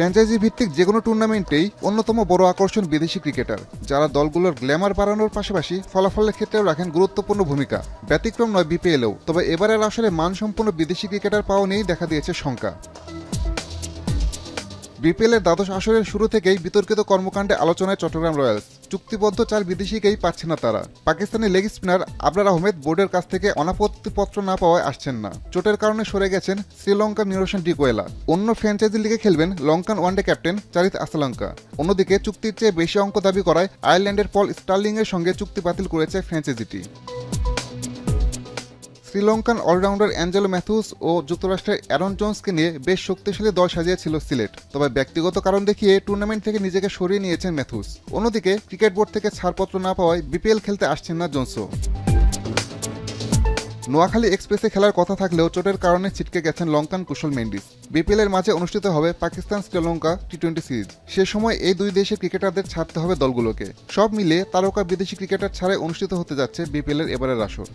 Franchise ভিত্তিক যে কোনো টুর্নামেন্টেই অন্যতম বড় আকর্ষণ বিদেশি ক্রিকেটার, যারা দলগুলোর গ্ল্যামার বাড়ানোর পাশাপাশি ফলাফলের ক্ষেত্রেও রাখেন গুরুত্বপূর্ণ ভূমিকা। ব্যতিক্রম নয় বিপিএলেও, তবে এবারের আসরে মানসম্পন্ন বিদেশি ক্রিকেটার পাওয়া নিয়েই দেখা দিয়েছে শঙ্কা। বিপিএলের দ্বাদশ আসরের শুরু থেকেই বিতর্কিত কর্মকাণ্ডে আলোচনায় চট্টগ্রাম রয়্যালস। চুক্তিবদ্ধ 4 বিদেশিকেই পাচ্ছে না তারা। পাকিস্তানি লেগ স্পিনার আবরার আহমেদ বোর্ডের কাছ থেকে অনাপত্তিপত্র না পাওয়ায় আসছেন না। চোটের কারণে সরে গেছেন শ্রীলঙ্কার নিরোশন ডিকোয়েলা। অন্য ফ্র্যাঞ্চাইজি লিগে খেলবেন লঙ্কান ওয়ানডে ক্যাপ্টেন চারিত আসালঙ্কা। অন্যদিকে চুক্তির চেয়ে বেশি অঙ্ক দাবি করায় আয়ারল্যান্ডের পল স্টার্লিংয়ের সঙ্গে চুক্তি বাতিল করেছে ফ্র্যাঞ্চাইজিটি। শ্রীলঙ্কান অলরাউন্ডার অ্যাঞ্জেলো ম্যাথুস ও যুক্তরাষ্ট্রের অ্যারন জোন্সকে নিয়ে বেশ শক্তিশালী দল সাজিয়েছিল সিলেট, তবে ব্যক্তিগত কারণ দেখিয়ে টুর্নামেন্ট থেকে নিজেকে সরিয়ে নিয়েছেন ম্যাথুস। অন্যদিকে ক্রিকেট বোর্ড থেকে ছাড়পত্র না পাওয়ায় বিপিএল খেলতে আসছেন না জোন্সও। নোয়াখালী এক্সপ্রেসে খেলার কথা থাকলেও চোটের কারণে ছিটকে গেছেন লঙ্কান কুশল মেন্ডিস। বিপিএলের মাঝে অনুষ্ঠিত হবে পাকিস্তান শ্রীলঙ্কা টি-20 সিরিজ। সে সময় এই দুই দেশের ক্রিকেটারদের ছাড়তে হবে দলগুলোকে। সব মিলিয়ে তারকা বিদেশি ক্রিকেটার ছাড়াই অনুষ্ঠিত হতে যাচ্ছে বিপিএলের এবারের আসর।